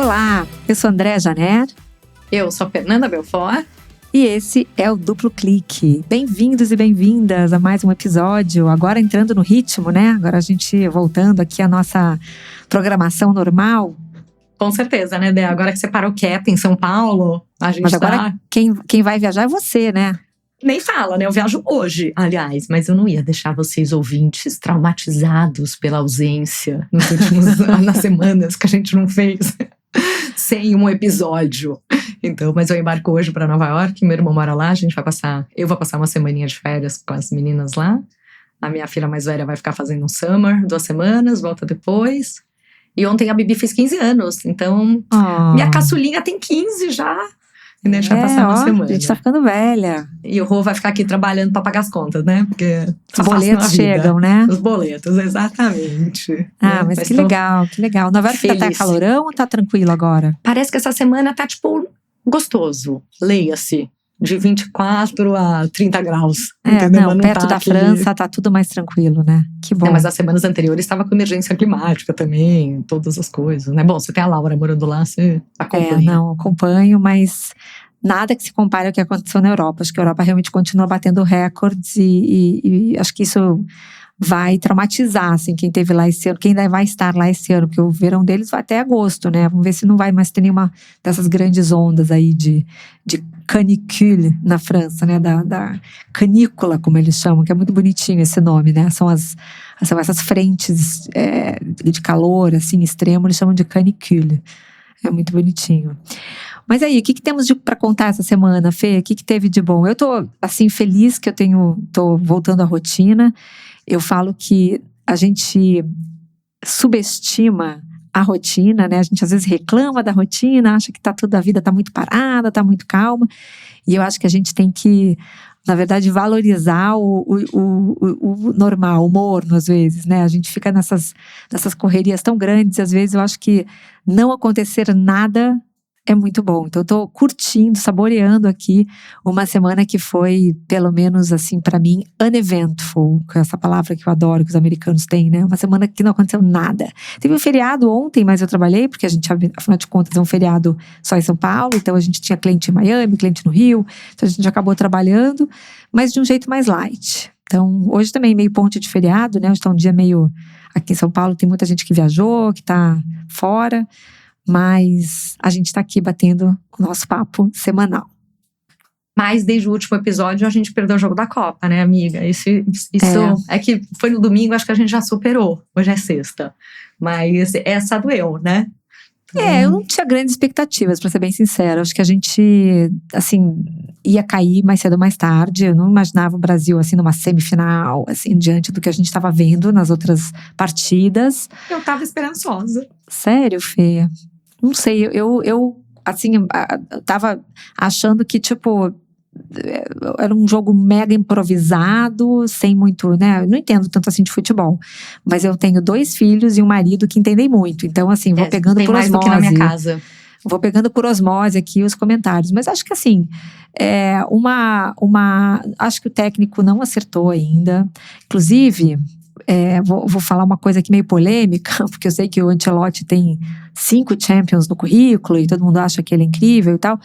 Olá, eu sou Andréa Janer. Eu sou a Fernanda Belfort. E esse é o Duplo Clique. Bem-vindos e bem-vindas a mais um episódio. Agora entrando no ritmo, né? Agora a gente voltando aqui à nossa programação normal. Com certeza, né, Dé? Agora que você parou quieta em São Paulo, a gente Mas agora quem vai viajar é você, né? Nem fala, né? Eu viajo hoje, aliás. Mas eu não ia deixar vocês, ouvintes, traumatizados pela ausência nas semanas que a gente não fez sem um episódio. Então, mas eu embarco hoje para Nova York, meu irmão mora lá, eu vou passar uma semaninha de férias com as meninas lá. A minha filha mais velha vai ficar fazendo um summer, 2 semanas, volta depois. E ontem a Bibi fez 15 anos, então minha caçulinha tem 15 já. E deixa passar uma semana. A gente tá ficando velha. E o Rô vai ficar aqui trabalhando para pagar as contas, né? Porque os boletos chegam, né? Os boletos, exatamente. Mas que legal, que legal. Nova York tá calorão ou tá tranquilo agora? Parece que essa semana tá, tipo, gostoso. Leia-se. De 24 a 30 graus. Não, perto da França tá tudo mais tranquilo, né? Que bom. Mas as semanas anteriores estava com emergência climática também, todas as coisas, né? Bom, você tem a Laura morando lá, você acompanha. Não, acompanho, mas nada que se compare ao que aconteceu na Europa. Acho que a Europa realmente continua batendo recordes e acho que isso vai traumatizar, assim, quem esteve lá esse ano, quem ainda vai estar lá esse ano, porque o verão deles vai até agosto, né? Vamos ver se não vai mais ter nenhuma dessas grandes ondas aí de canicule na França, né? Da canícula, como eles chamam, que é muito bonitinho esse nome, né? São essas frentes de calor, assim, extremo, eles chamam de canicule. É muito bonitinho. Mas aí, o que temos para contar essa semana, Fê? O que teve de bom? Eu tô, assim, feliz que tô voltando à rotina. Eu falo que a gente subestima a rotina, né? A gente às vezes reclama da rotina, acha que a vida tá muito parada, tá muito calma. E eu acho que a gente tem que, na verdade, valorizar o normal, o morno, às vezes, né? A gente fica nessas correrias tão grandes, às vezes eu acho que não acontecer nada é muito bom. Então eu tô curtindo, saboreando aqui uma semana que foi, pelo menos assim, para mim, uneventful, que é essa palavra que eu adoro, que os americanos têm, né? Uma semana que não aconteceu nada. Teve um feriado ontem, mas eu trabalhei, porque a gente, afinal de contas, é um feriado só em São Paulo, então a gente tinha cliente em Miami, cliente no Rio, então a gente acabou trabalhando, mas de um jeito mais light. Então, hoje também meio ponte de feriado, né? Hoje tá um dia meio... Aqui em São Paulo tem muita gente que viajou, que tá fora, mas a gente tá aqui batendo o nosso papo semanal. Mas desde o último episódio a gente perdeu o jogo da Copa, né, amiga? Isso é que foi no domingo, acho que a gente já superou. Hoje é sexta. Mas essa doeu, né? Eu não tinha grandes expectativas, pra ser bem sincera. Acho que a gente, assim, ia cair mais cedo ou mais tarde. Eu não imaginava o Brasil, assim, numa semifinal, assim, diante do que a gente estava vendo nas outras partidas. Eu tava esperançosa. Sério, Fê? Não sei, eu assim, tava achando que, tipo, era um jogo mega improvisado, sem muito, né? Eu não entendo tanto assim de futebol, mas eu tenho 2 filhos e um marido que entendem muito. Então, assim, vou pegando por osmose. Mais do que na minha casa. Vou pegando por osmose aqui os comentários. Mas acho que, assim, acho que o técnico não acertou ainda. Inclusive, vou falar uma coisa aqui meio polêmica, porque eu sei que o Ancelotti tem 5 Champions no currículo e todo mundo acha que ele é incrível e tal,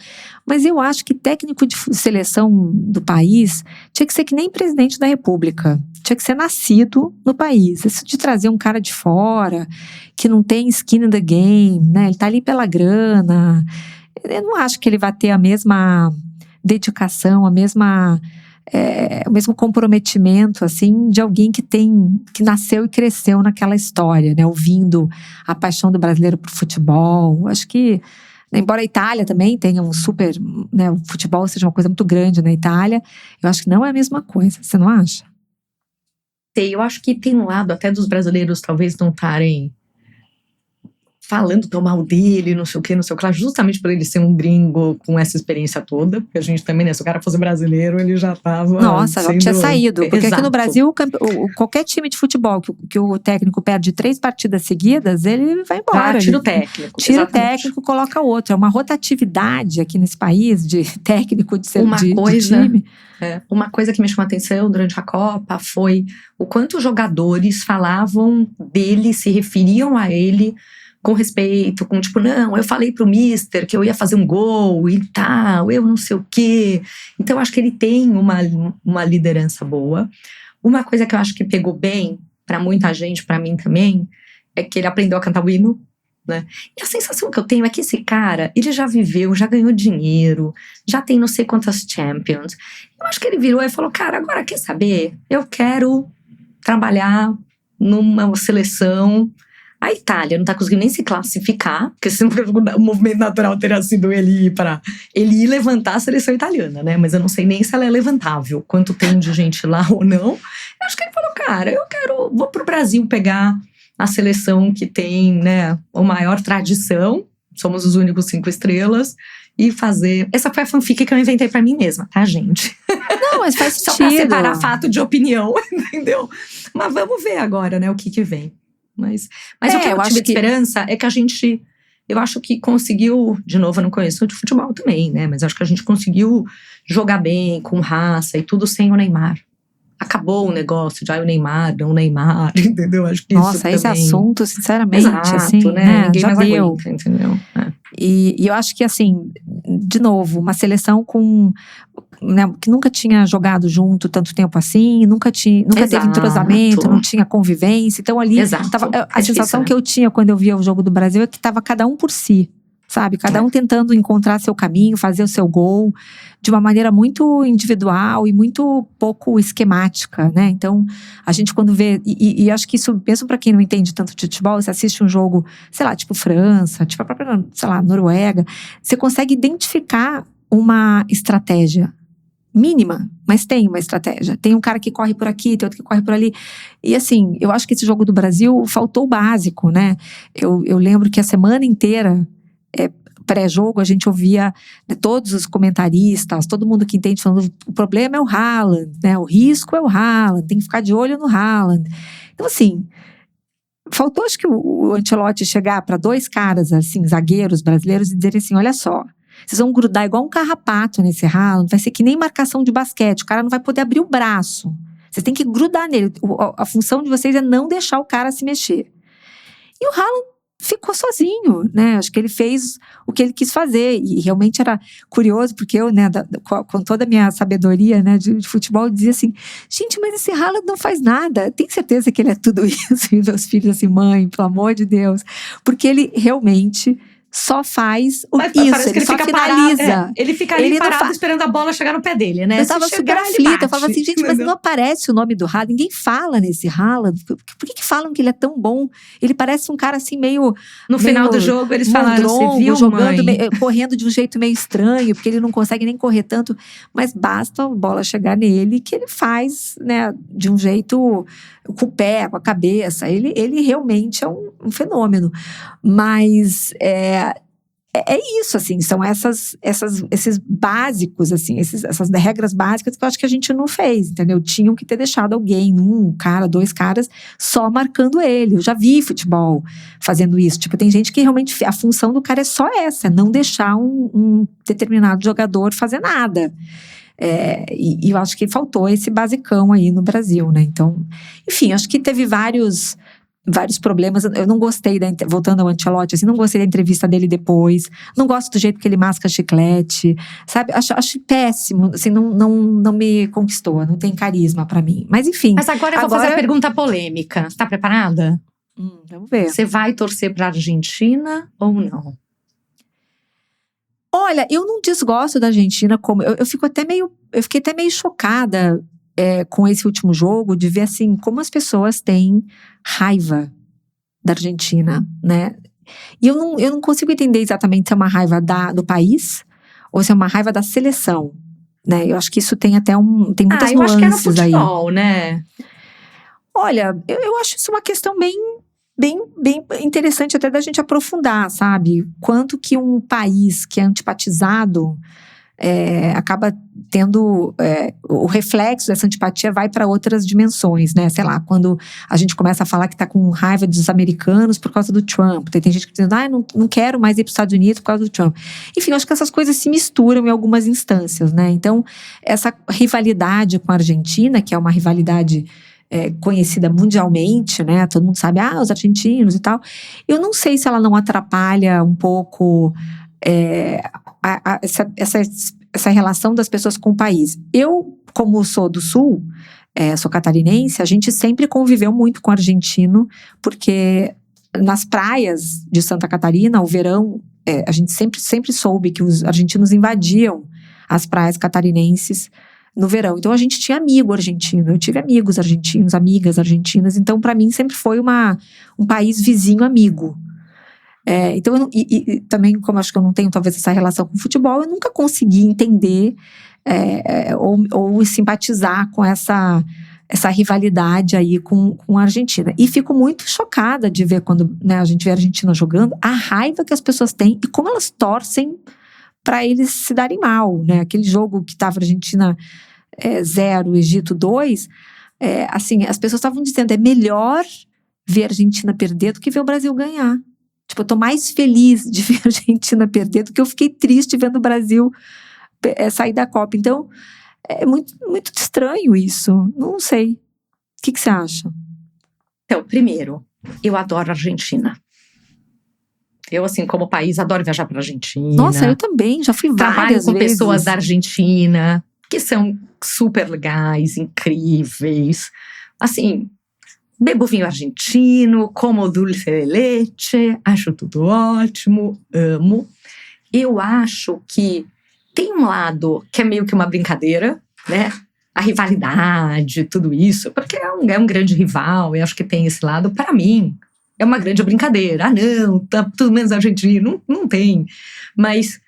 mas eu acho que técnico de seleção do país tinha que ser que nem presidente da república, tinha que ser nascido no país. Isso de trazer um cara de fora, que não tem skin in the game, né? Ele tá ali pela grana, eu não acho que ele vai ter a mesma dedicação, o mesmo comprometimento, assim, de alguém que nasceu e cresceu naquela história, né? Ouvindo a paixão do brasileiro por futebol. Acho que, embora a Itália também tenha um super, né, o futebol seja uma coisa muito grande na Itália, eu acho que não é a mesma coisa. Você não acha? Eu acho que tem um lado até dos brasileiros talvez não estarem falando tão mal dele, não sei o que, justamente por ele ser um gringo com essa experiência toda, porque a gente também, né, se o cara fosse brasileiro, ele já tava... Nossa, já tinha saído, porque Exato. Aqui no Brasil, qualquer time de futebol que o técnico perde 3 partidas seguidas, ele vai embora. Tira o técnico. Tira o técnico, coloca outro. É uma rotatividade aqui nesse país de técnico de time. Uma coisa que me chamou a atenção durante a Copa foi o quanto os jogadores falavam dele, se referiam a ele com respeito, com tipo, não, eu falei pro mister que eu ia fazer um gol e tal, eu não sei o quê. Então, eu acho que ele tem uma liderança boa. Uma coisa que eu acho que pegou bem pra muita gente, pra mim também, é que ele aprendeu a cantar o hino, né? E a sensação que eu tenho é que esse cara, ele já viveu, já ganhou dinheiro, já tem não sei quantas Champions. Eu acho que ele virou e falou, cara, agora quer saber? Eu quero trabalhar numa seleção. A Itália não tá conseguindo nem se classificar, porque senão o movimento natural teria sido ele ir levantar a seleção italiana, né? Mas eu não sei nem se ela é levantável, quanto tem de gente lá ou não. Eu acho que ele falou, cara, vou pro Brasil pegar a seleção que tem, né, a maior tradição, somos os únicos 5 estrelas, e fazer... Essa foi a fanfic que eu inventei pra mim mesma, tá, gente? Não, mas faz sentido. Só pra separar fato de opinião, entendeu? Mas vamos ver agora, né, o que vem. Mas o que eu tive de esperança é que a gente... Eu acho que conseguiu... De novo, eu não conheço de futebol também, né? Mas acho que a gente conseguiu jogar bem, com raça e tudo sem o Neymar. Acabou o negócio de o Neymar, não o Neymar, entendeu? Acho que nossa, isso esse também... assunto, sinceramente, exato, assim, né? Ninguém já mais deu. aguenta, entendeu? E eu acho que, assim, de novo, uma seleção com... Né, que nunca tinha jogado junto tanto tempo assim, nunca teve entrosamento, não tinha convivência. Então ali, a sensação que eu tinha quando eu via o jogo do Brasil é que estava cada um por si, sabe? Cada um tentando encontrar seu caminho, fazer o seu gol, de uma maneira muito individual e muito pouco esquemática, né? Então, a gente quando vê, e acho que isso, mesmo para quem não entende tanto de futebol, você assiste um jogo, sei lá, tipo França, tipo a própria, sei lá, Noruega, você consegue identificar uma estratégia mínima, mas tem uma estratégia. Tem um cara que corre por aqui, tem outro que corre por ali. E assim, eu acho que esse jogo do Brasil faltou o básico, né? Eu lembro que a semana inteira, pré-jogo, a gente ouvia, né, todos os comentaristas, todo mundo que entende falando, o problema é o Haaland, né? O risco é o Haaland, tem que ficar de olho no Haaland. Então assim, faltou acho que o Ancelotti chegar para 2 caras, assim, zagueiros brasileiros e dizer assim, olha só, vocês vão grudar igual um carrapato nesse Haaland, vai ser que nem marcação de basquete, o cara não vai poder abrir o braço. Vocês têm que grudar nele. A função de vocês é não deixar o cara se mexer. E o Haaland ficou sozinho, né? Acho que ele fez o que ele quis fazer. E realmente era curioso, porque eu, né, com toda a minha sabedoria, né, de futebol, dizia assim, gente, mas esse Haaland não faz nada. Tem certeza que ele é tudo isso? E meus filhos assim, mãe, pelo amor de Deus. Porque ele realmente... só faz isso, ele só finaliza. Ele fica ali parado esperando a bola chegar no pé dele, né? Eu tava super aflita, eu falava assim, gente, mas não aparece o nome do Haaland, ninguém fala nesse Haaland, por que falam que ele é tão bom? Ele parece um cara assim meio... No final do jogo eles falaram, você viu, jogando, correndo de um jeito meio estranho, porque ele não consegue nem correr tanto, mas basta a bola chegar nele que ele faz, né, de um jeito com o pé, com a cabeça, ele realmente é um fenômeno, mas é isso, assim, são esses básicos, assim, essas regras básicas que eu acho que a gente não fez, entendeu? Tinham que ter deixado alguém, 1 cara, 2 caras, só marcando ele. Eu já vi futebol fazendo isso. Tipo, tem gente que realmente, a função do cara é só essa, não deixar um determinado jogador fazer nada. E eu acho que faltou esse basicão aí no Brasil, né? Então, enfim, acho que teve vários problemas. Eu não gostei voltando ao Ancelotti, assim, não gostei da entrevista dele depois, não gosto do jeito que ele masca chiclete, sabe, acho péssimo, assim, não me conquistou, não tem carisma pra mim, mas enfim. Mas agora eu vou fazer a pergunta polêmica, tá preparada? Vamos ver. Você vai torcer pra Argentina ou não? Olha, eu não desgosto da Argentina, como eu fiquei até meio chocada com esse último jogo, de ver assim, como as pessoas têm raiva da Argentina, né? E eu não consigo entender exatamente se é uma raiva do país ou se é uma raiva da seleção, né? Eu acho que isso tem até tem muitas nuances aí. Eu acho que é no futebol, né? Olha, eu acho isso uma questão bem interessante até da gente aprofundar, sabe? Quanto que um país que é antipatizado acaba tendo o reflexo dessa antipatia vai para outras dimensões, né? Sei lá, quando a gente começa a falar que tá com raiva dos americanos por causa do Trump, tem gente que diz, não quero mais ir para os Estados Unidos por causa do Trump. Enfim, eu acho que essas coisas se misturam em algumas instâncias, né? Então, essa rivalidade com a Argentina, que é uma rivalidade conhecida mundialmente, né? Todo mundo sabe, os argentinos e tal. Eu não sei se ela não atrapalha um pouco essa relação das pessoas com o país. Eu, como sou do Sul, sou catarinense, a gente sempre conviveu muito com argentino, porque nas praias de Santa Catarina, o verão, a gente sempre soube que os argentinos invadiam as praias catarinenses no verão. Então a gente tinha amigo argentino, eu tive amigos argentinos, amigas argentinas, então para mim sempre foi um país vizinho amigo. Então também, como acho que eu não tenho talvez essa relação com o futebol, eu nunca consegui entender ou simpatizar com essa rivalidade aí com a Argentina. E fico muito chocada de ver quando, né, a gente vê a Argentina jogando, a raiva que as pessoas têm e como elas torcem para eles se darem mal, né? Aquele jogo que estava Argentina 0, Egito 2, assim, as pessoas estavam dizendo, é melhor ver a Argentina perder do que ver o Brasil ganhar. Tipo, eu tô mais feliz de ver a Argentina perder do que eu fiquei triste vendo o Brasil sair da Copa. Então, é muito, muito estranho isso. Não sei. O que você acha? Então, primeiro, eu adoro a Argentina. Eu, assim, como país, adoro viajar para a Argentina. Nossa, eu também, já fui várias vezes. Trabalho com pessoas da Argentina, que são super legais, incríveis. Assim, bebo vinho argentino, como dulce de leite, acho tudo ótimo, amo. Eu acho que tem um lado que é meio que uma brincadeira, né? A rivalidade, tudo isso, porque é um grande rival, eu acho que tem esse lado, para mim. É uma grande brincadeira. Não, tá tudo menos argentino. Não tem. Mas,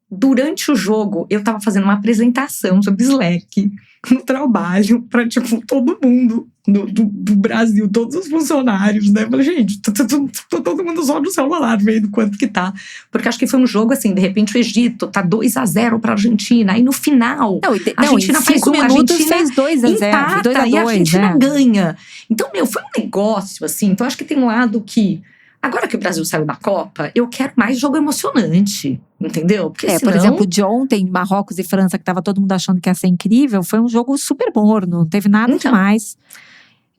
durante o jogo, eu tava fazendo uma apresentação sobre Slack no trabalho para, tipo, todo mundo do Brasil, todos os funcionários, né? Eu falei, gente, todo mundo só no celular vendo quanto que tá. Porque acho que foi um jogo assim, de repente o Egito tá 2-0 pra Argentina. Aí no final, a Argentina faz 1, a Argentina fez 2-0, empata 2-2, e a Argentina ganha. Então, foi um negócio assim. Então, acho que tem um lado que, agora que o Brasil saiu da Copa, eu quero mais jogo emocionante, entendeu? Porque senão... Por exemplo, de ontem, Marrocos e França, que tava todo mundo achando que ia ser incrível, foi um jogo super morno, não teve nada demais.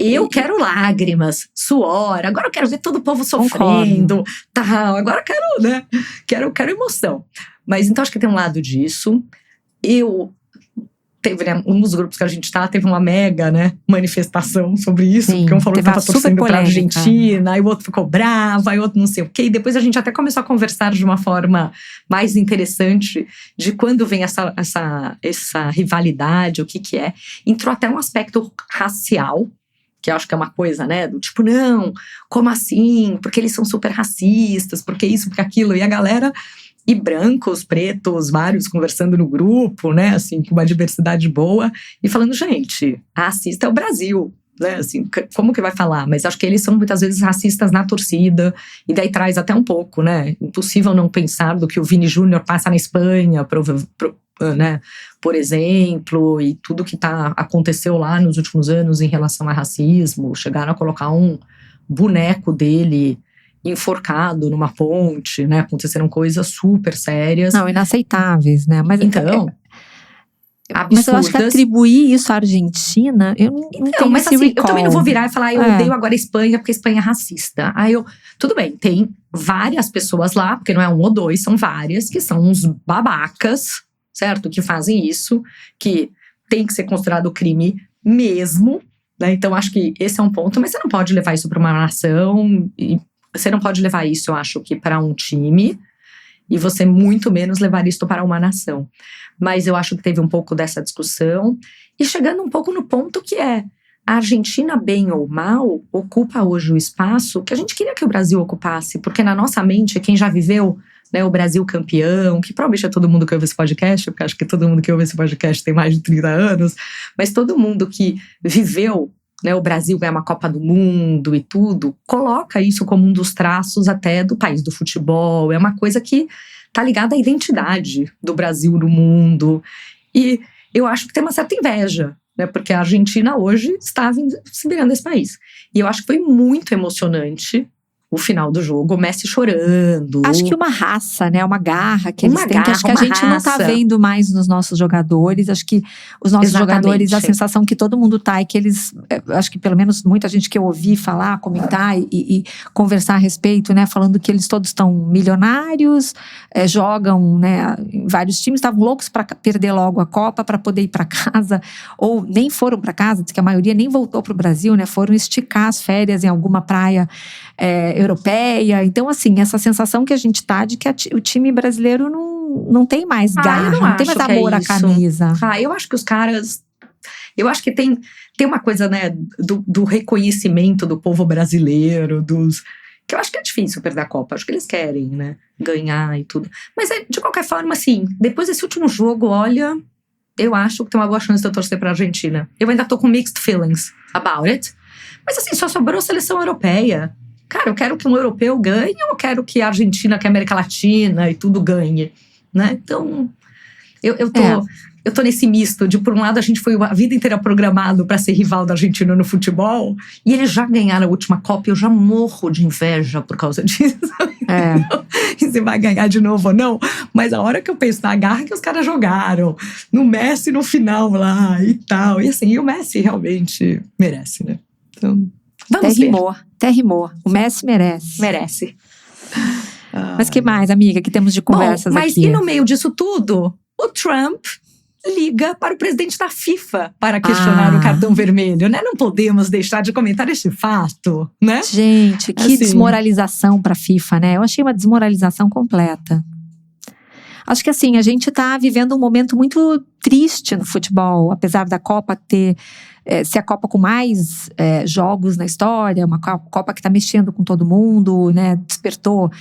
Eu quero lágrimas, suor, agora eu quero ver todo o povo sofrendo, tal, agora eu quero, né? Quero emoção. Mas então acho que tem um lado disso. Teve, né, um dos grupos que a gente teve uma mega, né, manifestação sobre isso. Sim, porque um falou que tava torcendo pra Argentina, aí o outro ficou bravo, aí o outro não sei o quê. E depois a gente até começou a conversar de uma forma mais interessante de quando vem essa rivalidade, o que é. Entrou até um aspecto racial, que eu acho que é uma coisa, né, do tipo, não, como assim? Porque eles são super racistas, porque isso, porque aquilo. E a galera, e brancos, pretos, vários conversando no grupo, né, assim, com uma diversidade boa, e falando, gente, racista é o Brasil, né, assim, como que vai falar? Mas acho que eles são muitas vezes racistas na torcida, e daí traz até um pouco, né, impossível não pensar do que o Vini Júnior passa na Espanha, né, por exemplo, e tudo que aconteceu lá nos últimos anos em relação a racismo, chegaram a colocar um boneco dele enforcado numa ponte, né, aconteceram coisas super sérias. Não, inaceitáveis, né, mas então... absurdas. Mas eu acho que atribuir isso à Argentina, eu não tenho mas esse assim, recall. Eu também não vou virar e falar, eu odeio agora a Espanha porque a Espanha é racista. Tudo bem, tem várias pessoas lá, porque não é um ou dois, são várias, que são uns babacas, certo? Que fazem isso, que tem que ser considerado crime mesmo, né? Então acho que esse é um ponto, mas você não pode levar isso para uma nação, e você não pode levar isso, eu acho que para um time, e você muito menos levar isso para uma nação. Mas eu acho que teve um pouco dessa discussão, e chegando um pouco no ponto que a Argentina, bem ou mal, ocupa hoje o espaço que a gente queria que o Brasil ocupasse, porque na nossa mente, quem já viveu, né, o Brasil campeão, que provavelmente é todo mundo que ouve esse podcast, porque acho que todo mundo que ouve esse podcast tem mais de 30 anos, mas todo mundo que viveu, né, o Brasil ganhar uma Copa do Mundo e tudo, coloca isso como um dos traços até do país do futebol, é uma coisa que tá ligada à identidade do Brasil no mundo, e eu acho que tem uma certa inveja, né, porque a Argentina hoje está se virando esse país, e eu acho que foi muito emocionante o final do jogo, o Messi chorando. Acho que uma raça, né? Uma garra que eles Uma têm, que garra, acho que a uma gente não tá raça. vendo mais nos nossos jogadores. Acho que os nossos jogadores, a sensação que todo mundo tá é que eles, acho que pelo menos muita gente que eu ouvi falar, comentar e conversar a respeito, né? Falando que eles todos estão milionários, jogam, né, em vários times, estavam loucos para perder logo a Copa, para poder ir para casa, ou nem foram para casa, diz que a maioria nem voltou para o Brasil, né? Foram esticar as férias em alguma praia europeia. Então, assim, essa sensação que a gente tá de que o time brasileiro não tem mais garra, não tem mais amor à camisa. Eu acho que os caras... Eu acho que tem uma coisa, né, do reconhecimento do povo brasileiro, que eu acho que é difícil perder a Copa. Acho que eles querem, né, ganhar e tudo. Mas, de qualquer forma, assim, depois desse último jogo, olha, eu acho que tem uma boa chance de eu torcer pra Argentina. Eu ainda tô com mixed feelings about it. Mas, assim, só sobrou a seleção europeia. Cara, eu quero que um europeu ganhe ou eu quero que a Argentina, que a América Latina e tudo ganhe, né? Então, eu tô nesse misto de, por um lado, a gente foi a vida inteira programado para ser rival da Argentina no futebol e eles já ganharam a última Copa e eu já morro de inveja por causa disso. E se vai ganhar de novo ou não. Mas a hora que eu penso na garra que os caras jogaram, no Messi no final lá e tal. E assim, o Messi realmente merece, né? Então, vamos ver. Até rimou. O Messi merece. Merece. Mas que mais, amiga, que temos de conversas mas aqui? E no meio disso tudo, o Trump liga para o presidente da FIFA para questionar o cartão vermelho, né? Não podemos deixar de comentar este fato, né? Gente, que desmoralização para a FIFA, né? Eu achei uma desmoralização completa. Acho que assim, a gente tá vivendo um momento muito triste no futebol, apesar da Copa ser a Copa com mais jogos na história, uma Copa que tá mexendo com todo mundo, né? Despertou,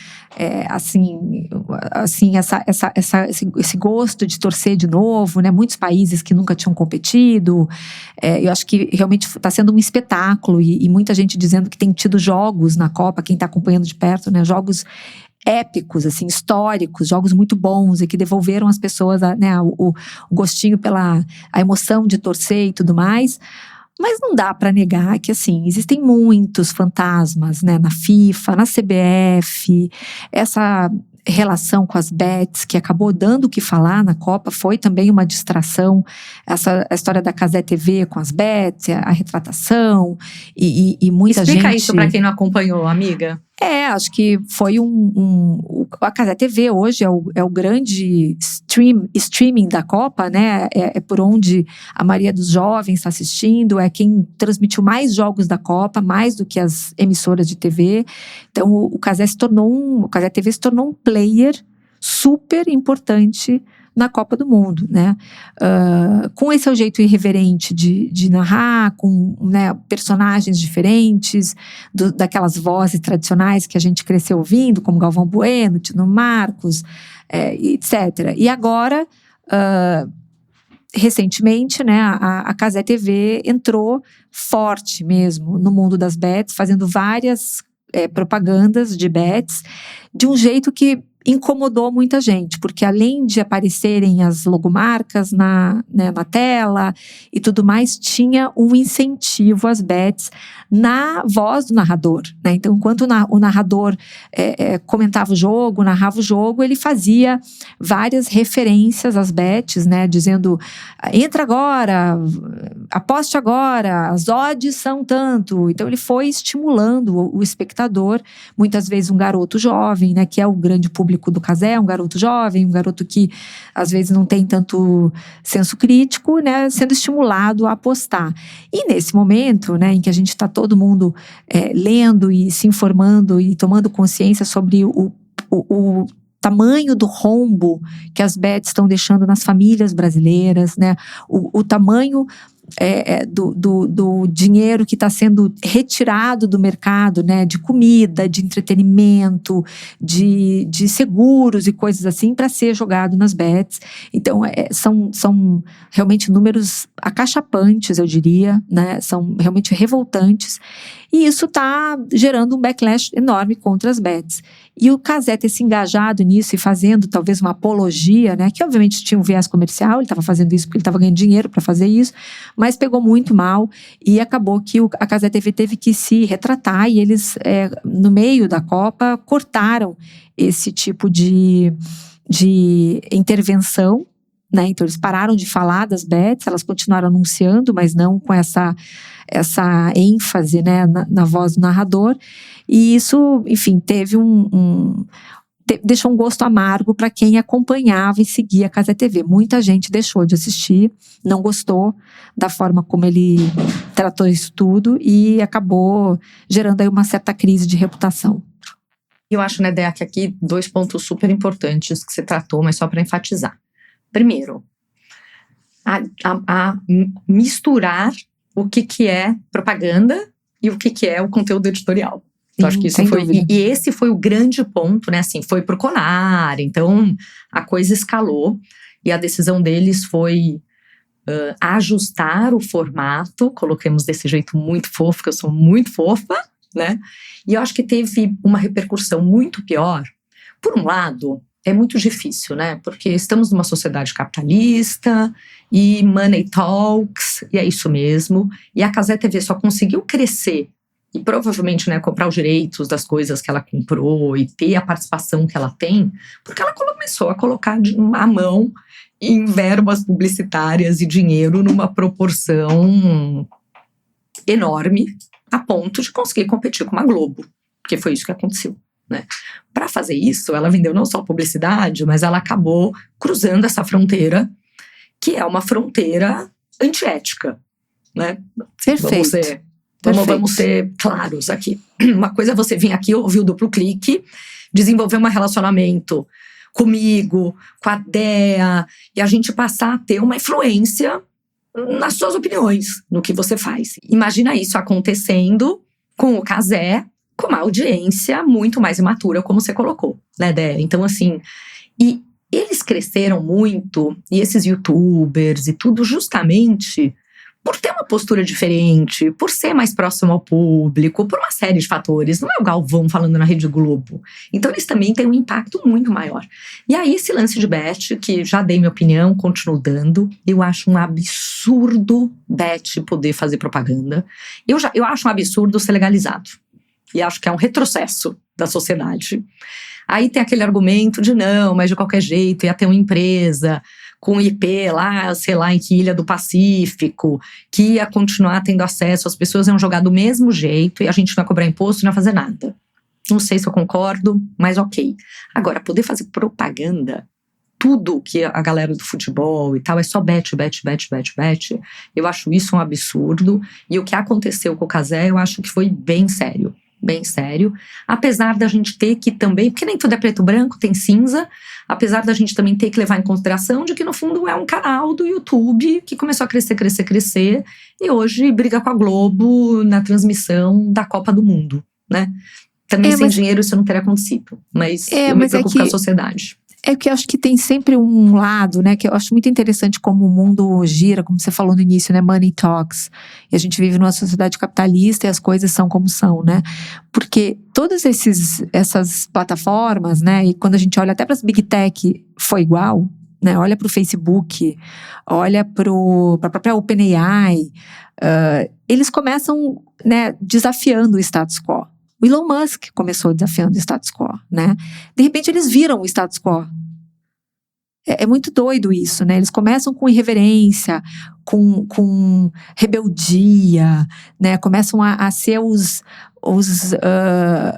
esse gosto de torcer de novo, né? Muitos países que nunca tinham competido. Eu acho que realmente está sendo um espetáculo e muita gente dizendo que tem tido jogos na Copa, quem está acompanhando de perto, né? Jogos épicos, assim, históricos, jogos muito bons e que devolveram às pessoas o gostinho pela a emoção de torcer e tudo mais. Mas não dá para negar que, assim, existem muitos fantasmas, né, na FIFA, na CBF, essa relação com as bets que acabou dando o que falar na Copa foi também uma distração, a história da Cazé TV com as bets, a retratação e muita gente... Explica isso para quem não acompanhou, amiga. Acho que foi a Cazé TV hoje é o grande streaming da Copa, né? É por onde a maioria dos jovens está assistindo, é quem transmitiu mais jogos da Copa, mais do que as emissoras de TV. Então o Cazé TV se tornou um player super importante na Copa do Mundo, né? Com esse seu jeito irreverente de narrar, com, né, personagens diferentes, daquelas vozes tradicionais que a gente cresceu ouvindo, como Galvão Bueno, Tino Marcos, etc. E agora, recentemente, né, a Cazé TV entrou forte mesmo no mundo das bets, fazendo várias propagandas de bets, de um jeito que incomodou muita gente, porque além de aparecerem as logomarcas na tela e tudo mais, tinha um incentivo às bets na voz do narrador, né? Então, enquanto o narrador comentava o jogo, narrava o jogo, ele fazia várias referências às bets, né? Dizendo, entra agora, aposte agora, as odds são tanto. Então, ele foi estimulando o espectador, muitas vezes um garoto jovem, né? Que é o grande público do Cazé, um garoto jovem, um garoto que às vezes não tem tanto senso crítico, né, sendo estimulado a apostar. E nesse momento, né, em que a gente está todo mundo lendo e se informando e tomando consciência sobre o tamanho do rombo que as bets estão deixando nas famílias brasileiras, né, o tamanho do dinheiro que está sendo retirado do mercado, né, de comida, de entretenimento, de seguros e coisas assim, para ser jogado nas bets. Então, são realmente números acachapantes, eu diria, né, são realmente revoltantes. E isso está gerando um backlash enorme contra as bets. E o Cazé ter se engajado nisso e fazendo talvez uma apologia, né? Que obviamente tinha um viés comercial, ele estava fazendo isso porque ele estava ganhando dinheiro para fazer isso, mas pegou muito mal e acabou que a Cazé TV teve que se retratar e eles, no meio da Copa, cortaram esse tipo de intervenção, né? Então eles pararam de falar das bets, elas continuaram anunciando, mas não com essa ênfase, né, na voz do narrador. E isso, enfim, teve deixou um gosto amargo para quem acompanhava e seguia a Cazé TV. Muita gente deixou de assistir, não gostou da forma como ele tratou isso tudo e acabou gerando aí uma certa crise de reputação. Eu acho, né, Dea, que aqui 2 pontos super importantes que você tratou, mas só para enfatizar. Primeiro, a misturar o que é propaganda e o que é o conteúdo editorial. Então, acho que isso foi. E esse foi o grande ponto, né? Assim, foi pro CONAR, então a coisa escalou e a decisão deles foi ajustar o formato. Coloquemos desse jeito muito fofo, que eu sou muito fofa, né? E eu acho que teve uma repercussão muito pior. Por um lado, é muito difícil, né? Porque estamos numa sociedade capitalista e money talks, e é isso mesmo. E a Cazé TV só conseguiu crescer e provavelmente, né, comprar os direitos das coisas que ela comprou e ter a participação que ela tem, porque ela começou a colocar a mão em verbas publicitárias e dinheiro numa proporção enorme, a ponto de conseguir competir com uma Globo, porque foi isso que aconteceu, né? Para fazer isso, ela vendeu não só publicidade, mas ela acabou cruzando essa fronteira, que é uma fronteira antiética, né? Perfeito. Vamos ser claros aqui. Uma coisa é você vir aqui, ouvir o Duplo Clique, desenvolver um relacionamento comigo, com a Dea, e a gente passar a ter uma influência nas suas opiniões, no que você faz. Imagina isso acontecendo com o Cazé, com uma audiência muito mais imatura, como você colocou, né, Dea? Então, assim, e eles cresceram muito, e esses youtubers e tudo, justamente por ter uma postura diferente, por ser mais próximo ao público, por uma série de fatores. Não é o Galvão falando na Rede Globo. Então eles também têm um impacto muito maior. E aí esse lance de bet, que já dei minha opinião, continuo dando, eu acho um absurdo bet poder fazer propaganda. Eu acho um absurdo ser legalizado. E acho que é um retrocesso da sociedade. Aí tem aquele argumento de não, mas de qualquer jeito ia ter uma empresa com IP lá, sei lá, em que ilha do Pacífico, que ia continuar tendo acesso, as pessoas iam jogar do mesmo jeito e a gente não ia cobrar imposto, não ia fazer nada. Não sei se eu concordo, mas ok. Agora, poder fazer propaganda, tudo que a galera do futebol e tal, é só bet, eu acho isso um absurdo. E o que aconteceu com o Cazé, eu acho que foi bem sério. Bem sério, apesar da gente ter que também, porque nem tudo é preto e branco, tem cinza, apesar da gente também ter que levar em consideração de que no fundo é um canal do YouTube que começou a crescer, e hoje briga com a Globo na transmissão da Copa do Mundo, né? Também sem dinheiro isso não teria acontecido, mas eu me preocupo com a sociedade. É que eu acho que tem sempre um lado, né, que eu acho muito interessante como o mundo gira, como você falou no início, né, money talks. E a gente vive numa sociedade capitalista e as coisas são como são, né? Porque todas essas plataformas, né, e quando a gente olha até para as Big Tech, foi igual, né? Olha para o Facebook, olha para a própria OpenAI, eles começam, né, desafiando o status quo. O Elon Musk começou desafiando o status quo, né? De repente eles viram o status quo. É muito doido isso, né? Eles começam com irreverência, com rebeldia, né? Começam a ser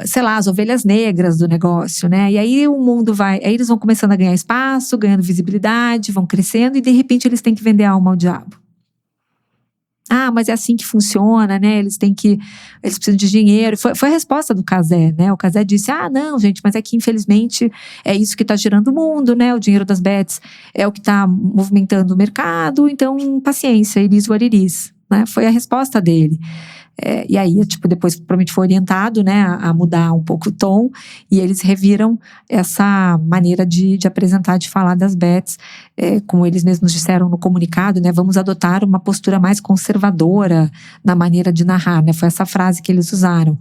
sei lá, as ovelhas negras do negócio, né? E aí o mundo aí eles vão começando a ganhar espaço, ganhando visibilidade, vão crescendo e de repente eles têm que vender a alma ao diabo. Ah, mas é assim que funciona, né? Eles precisam de dinheiro. Foi a resposta do Cazé, né? O Cazé disse, não, gente, mas é que infelizmente é isso que está girando o mundo, né? O dinheiro das bets é o que está movimentando o mercado, então paciência, it is what it is, né? Foi a resposta dele. E aí, tipo, depois provavelmente foi orientado, né, a mudar um pouco o tom, e eles reviram essa maneira de apresentar, de falar das bets, como eles mesmos disseram no comunicado, né, vamos adotar uma postura mais conservadora na maneira de narrar, né, foi essa frase que eles usaram.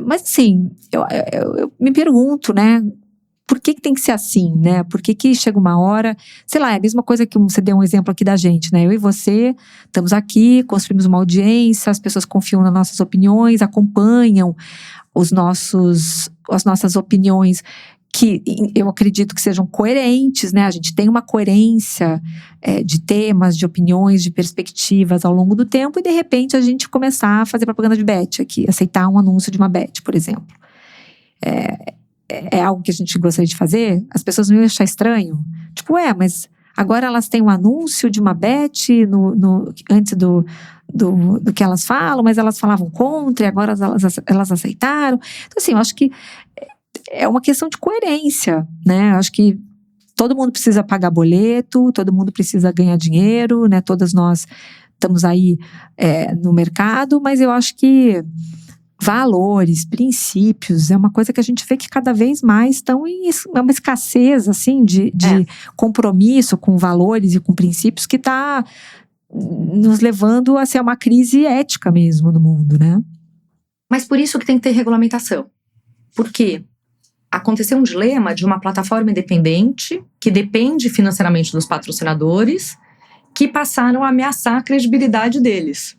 Mas assim, eu me pergunto, né, por que tem que ser assim, né? Por que chega uma hora, sei lá, é a mesma coisa que você deu um exemplo aqui da gente, né? Eu e você estamos aqui, construímos uma audiência, as pessoas confiam nas nossas opiniões, acompanham as nossas opiniões, que eu acredito que sejam coerentes, né? A gente tem uma coerência de temas, de opiniões, de perspectivas ao longo do tempo, e de repente a gente começar a fazer propaganda de bet aqui, aceitar um anúncio de uma bet, por exemplo. É algo que a gente gostaria de fazer? As pessoas não iam achar estranho? Tipo, mas agora elas têm um anúncio de uma bet antes do que elas falam, mas elas falavam contra e agora elas aceitaram. Então, assim, eu acho que é uma questão de coerência, né? Eu acho que todo mundo precisa pagar boleto, todo mundo precisa ganhar dinheiro, né? Todas nós estamos aí no mercado, mas eu acho que valores, princípios, é uma coisa que a gente vê que cada vez mais estão em uma escassez, assim, de compromisso com valores e com princípios que está nos levando a ser uma crise ética mesmo no mundo, né? Mas por isso que tem que ter regulamentação. Por quê? Aconteceu um dilema de uma plataforma independente que depende financeiramente dos patrocinadores, que passaram a ameaçar a credibilidade deles.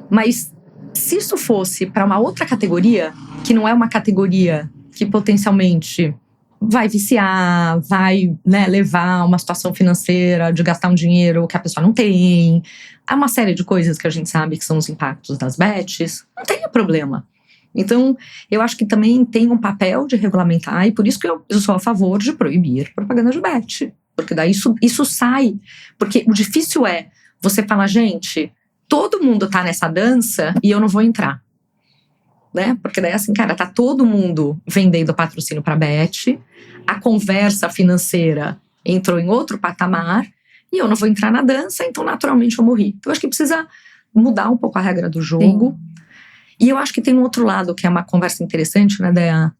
Mas se isso fosse para uma outra categoria, que não é uma categoria que potencialmente vai viciar, vai, né, levar a uma situação financeira de gastar um dinheiro que a pessoa não tem, há uma série de coisas que a gente sabe que são os impactos das bets, não tem problema. Então, eu acho que também tem um papel de regulamentar, e por isso que eu sou a favor de proibir propaganda de bet. Porque daí isso sai. Porque o difícil é você falar, gente, todo mundo tá nessa dança e eu não vou entrar. Né? Porque daí assim, cara, tá todo mundo vendendo patrocínio pra bet, a conversa financeira entrou em outro patamar e eu não vou entrar na dança, então naturalmente eu morri. Então eu acho que precisa mudar um pouco a regra do jogo. Sim. E eu acho que tem um outro lado que é uma conversa interessante, né, Dea?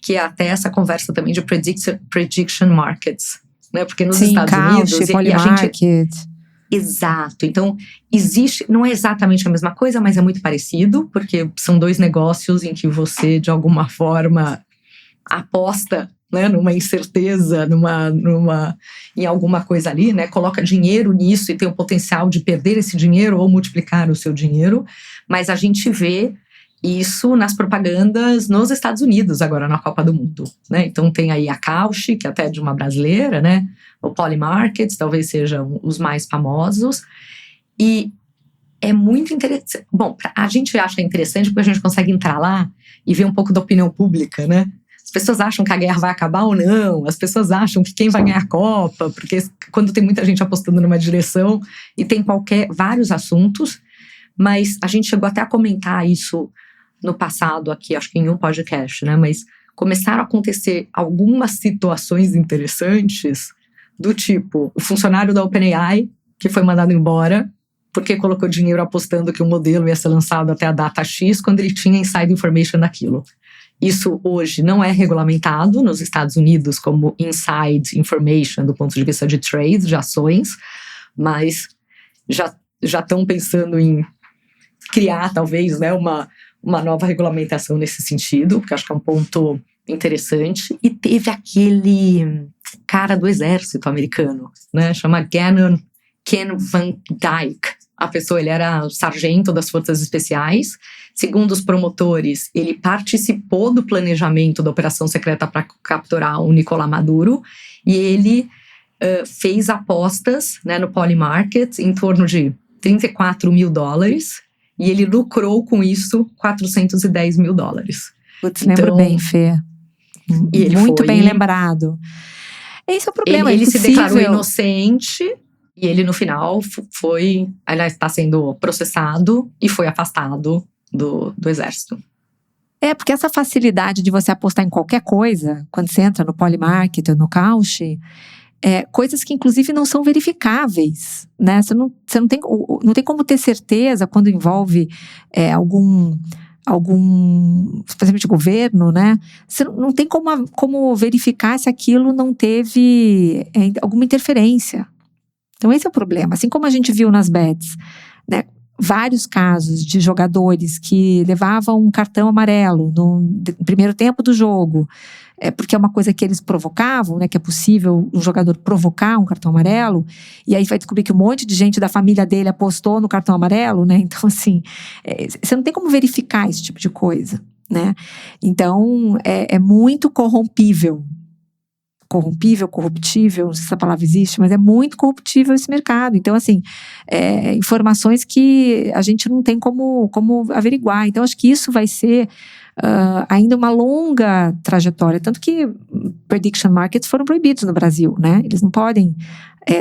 Que é até essa conversa também de prediction markets, né? Porque nos Estados Unidos e a gente... Exato. Então, existe, não é exatamente a mesma coisa, mas é muito parecido, porque são dois negócios em que você, de alguma forma, aposta, né, numa incerteza, em alguma coisa ali, né? Coloca dinheiro nisso e tem o potencial de perder esse dinheiro ou multiplicar o seu dinheiro. Mas a gente vê isso nas propagandas nos Estados Unidos, agora na Copa do Mundo, né? Então tem aí a Cauchy, que até é de uma brasileira, né? O Polymarkets, talvez sejam os mais famosos. E é muito interessante. Bom, a gente acha interessante porque a gente consegue entrar lá e ver um pouco da opinião pública, né? As pessoas acham que a guerra vai acabar ou não, as pessoas acham que quem vai ganhar a Copa, porque quando tem muita gente apostando numa direção e tem vários assuntos, mas a gente chegou até a comentar isso no passado aqui, acho que em um podcast, né? Mas começaram a acontecer algumas situações interessantes do tipo, o funcionário da OpenAI que foi mandado embora porque colocou dinheiro apostando que o modelo ia ser lançado até a data X quando ele tinha inside information daquilo. Isso hoje não é regulamentado nos Estados Unidos como inside information do ponto de vista de trades, de ações, mas já estão pensando em criar talvez, né, uma nova regulamentação nesse sentido, porque acho que é um ponto interessante. E teve aquele cara do exército americano, né, chama Ken Van Dyke. A pessoa, ele era sargento das forças especiais. Segundo os promotores, ele participou do planejamento da operação secreta para capturar o Nicolás Maduro, e ele fez apostas, né, no Polymarket em torno de $34 mil, e ele lucrou com isso $410 mil. Putz, lembro bem, Fê. E ele muito bem lembrado. Esse é o problema. Ele se declarou inocente, e ele no final aliás, está sendo processado e foi afastado do exército. Porque essa facilidade de você apostar em qualquer coisa, quando você entra no Polymarket ou no Cauchy, coisas que inclusive não são verificáveis, né? Você não tem como ter certeza quando envolve algum, especialmente governo, né? Você não tem como verificar se aquilo não teve alguma interferência. Então esse é o problema. Assim como a gente viu nas bets, né? Vários casos de jogadores que levavam um cartão amarelo no primeiro tempo do jogo, porque é uma coisa que eles provocavam, né, que é possível um jogador provocar um cartão amarelo, e aí vai descobrir que um monte de gente da família dele apostou no cartão amarelo, né, então assim, você não tem como verificar esse tipo de coisa, né, então é muito corrompível, corruptível, não sei se essa palavra existe, mas é muito corruptível esse mercado. Então, assim, informações que a gente não tem como averiguar. Então, acho que isso vai ser ainda uma longa trajetória. Tanto que prediction markets foram proibidos no Brasil, né? Eles não podem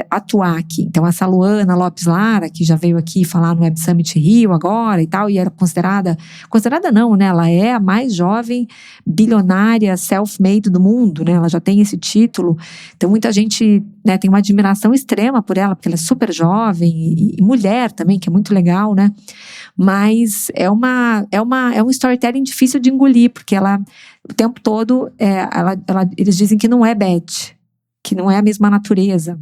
atuar aqui. Então, essa Luana Lopes Lara, que já veio aqui falar no Web Summit Rio agora e tal, e era considerada não, né? Ela é a mais jovem bilionária self-made do mundo, né? Ela já tem esse título. Então, muita gente, né, tem uma admiração extrema por ela, porque ela é super jovem e mulher também, que é muito legal, né? Mas é um storytelling difícil de engolir, porque ela, o tempo todo, eles dizem que não é bet, que não é a mesma natureza.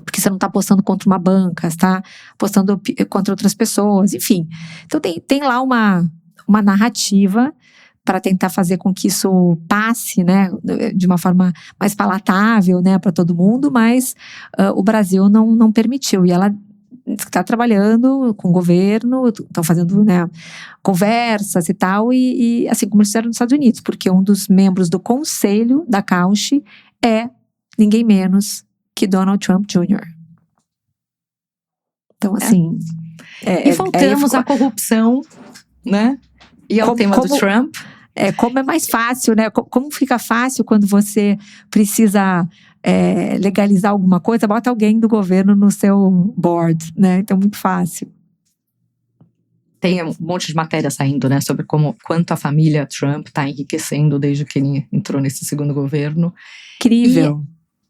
Porque você não está apostando contra uma banca, está apostando contra outras pessoas, enfim. Então tem lá uma narrativa para tentar fazer com que isso passe, né, de uma forma mais palatável, né, para todo mundo, mas o Brasil não permitiu. E ela está trabalhando com o governo, estão fazendo, né, conversas e tal, e assim como eles fizeram nos Estados Unidos, porque um dos membros do conselho da Cauchy é ninguém menos que Donald Trump Jr. Então, assim... E voltamos à corrupção, né? E ao tema do Trump. Como é mais fácil, né? Como fica fácil quando você precisa legalizar alguma coisa, bota alguém do governo no seu board, né? Então, muito fácil. Tem um monte de matéria saindo, né? Sobre quanto a família Trump está enriquecendo desde que ele entrou nesse segundo governo. Incrível.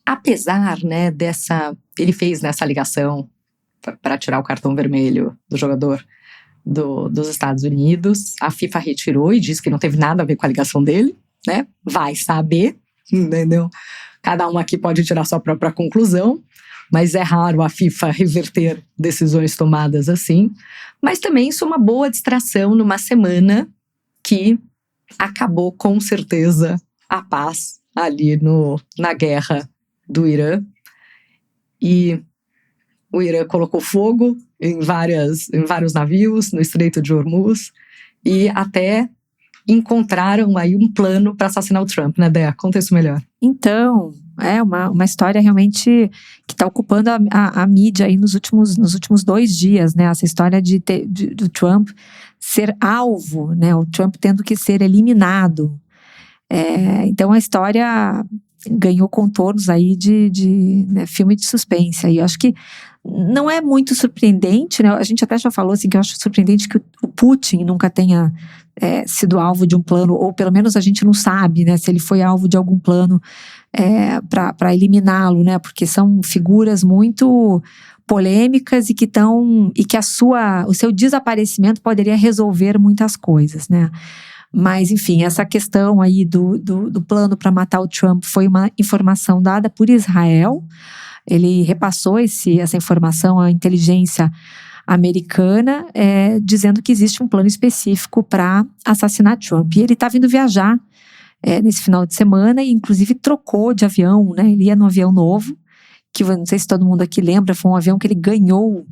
Apesar, né, ele fez nessa ligação para tirar o cartão vermelho do jogador dos Estados Unidos, a FIFA retirou e disse que não teve nada a ver com a ligação dele, né? Vai saber, entendeu? Cada um aqui pode tirar sua própria conclusão, mas é raro a FIFA reverter decisões tomadas assim. Mas também isso é uma boa distração numa semana que acabou com certeza a paz ali na guerra do Irã, e o Irã colocou fogo em vários navios no Estreito de Hormuz, e até encontraram aí um plano para assassinar o Trump, né, Dea? Conta isso melhor. Então, é uma história realmente que está ocupando a mídia aí nos últimos 2 dias, né? Essa história do Trump ser alvo, né? O Trump tendo que ser eliminado. Então a história ganhou contornos aí de né, filme de suspense. E eu acho que não é muito surpreendente, né? A gente até já falou assim, que eu acho surpreendente que o Putin nunca tenha sido alvo de um plano, ou pelo menos a gente não sabe, né, se ele foi alvo de algum plano para eliminá-lo, né? Porque são figuras muito polêmicas e que o seu desaparecimento poderia resolver muitas coisas, né? Mas, enfim, essa questão aí do plano para matar o Trump foi uma informação dada por Israel. Ele repassou essa informação à inteligência americana, dizendo que existe um plano específico para assassinar Trump. E ele está vindo viajar nesse final de semana e, inclusive, trocou de avião, né? Ele ia num avião novo, que não sei se todo mundo aqui lembra, foi um avião que ele ganhou.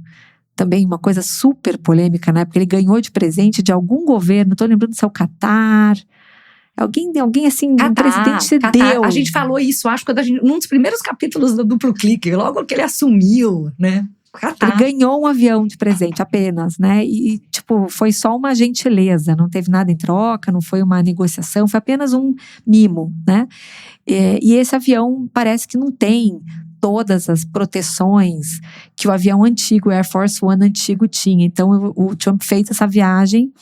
Também uma coisa super polêmica, né? Porque ele ganhou de presente de algum governo, não tô lembrando se é o Catar. Alguém assim, um presidente deu. A gente falou isso, acho que num dos primeiros capítulos do Duplo Clique, logo que ele assumiu, né? Catar. Ele ganhou um avião de presente apenas, né? E, tipo, foi só uma gentileza, não teve nada em troca, não foi uma negociação, foi apenas um mimo, né? E esse avião parece que não tem todas as proteções que o avião antigo, o Air Force One antigo tinha. Então o Trump fez essa viagem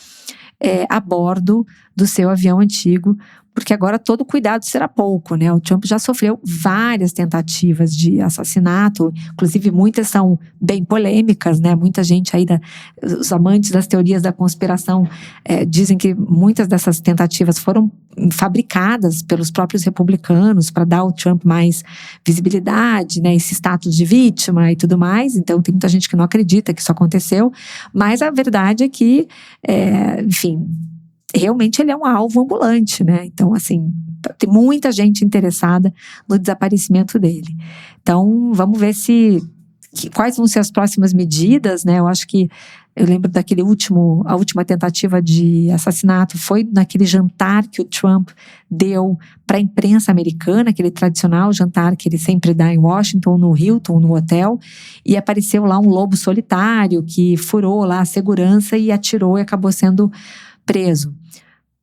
a bordo do seu avião antigo, porque agora todo cuidado será pouco, né? O Trump já sofreu várias tentativas de assassinato, inclusive muitas são bem polêmicas, né? Muita gente aí, os amantes das teorias da conspiração dizem que muitas dessas tentativas foram fabricadas pelos próprios republicanos para dar ao Trump mais visibilidade, né? Esse status de vítima e tudo mais. Então tem muita gente que não acredita que isso aconteceu, mas a verdade é que, enfim, realmente ele é um alvo ambulante, né? Então, assim, tem muita gente interessada no desaparecimento dele. Então, vamos ver quais vão ser as próximas medidas, né? Eu lembro a última tentativa de assassinato foi naquele jantar que o Trump deu para a imprensa americana, aquele tradicional jantar que ele sempre dá em Washington, no Hilton, no hotel, e apareceu lá um lobo solitário que furou lá a segurança e atirou e acabou sendo preso.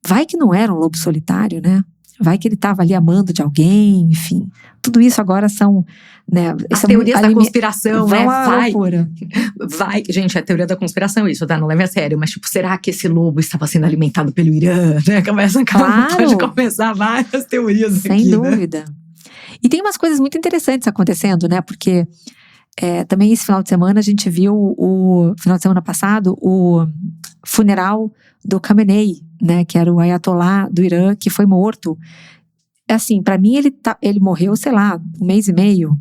Vai que não era um lobo solitário, né? Vai que ele estava ali amando de alguém, enfim. Tudo isso agora são, né? As teorias da conspiração, né? Vai. Gente, a teoria da conspiração, isso, tá? Não leve a sério. Mas, tipo, será que esse lobo estava sendo alimentado pelo Irã? Né? Pode começar várias teorias sem aqui, dúvida. Né? E tem umas coisas muito interessantes acontecendo, né? Porque também esse final de semana a gente viu final de semana passado, o funeral do Khamenei, né, que era o ayatollah do Irã, que foi morto. Assim, para mim ele morreu, sei lá, 1 mês e meio.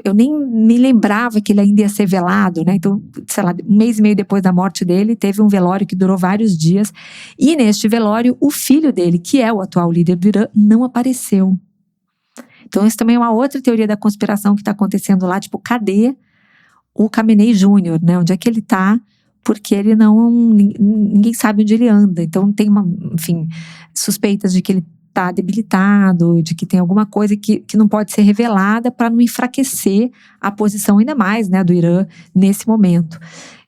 Eu nem me lembrava que ele ainda ia ser velado, né? Então, sei lá, 1 mês e meio depois da morte dele, teve um velório que durou vários dias. E neste velório, o filho dele, que é o atual líder do Irã, não apareceu. Então, isso também é uma outra teoria da conspiração que está acontecendo lá. Tipo, cadê o Khamenei Júnior, né? Onde é que ele está? Porque ele ninguém sabe onde ele anda. Então tem suspeitas de que ele está debilitado, de que tem alguma coisa que não pode ser revelada para não enfraquecer a posição ainda mais, né, do Irã nesse momento.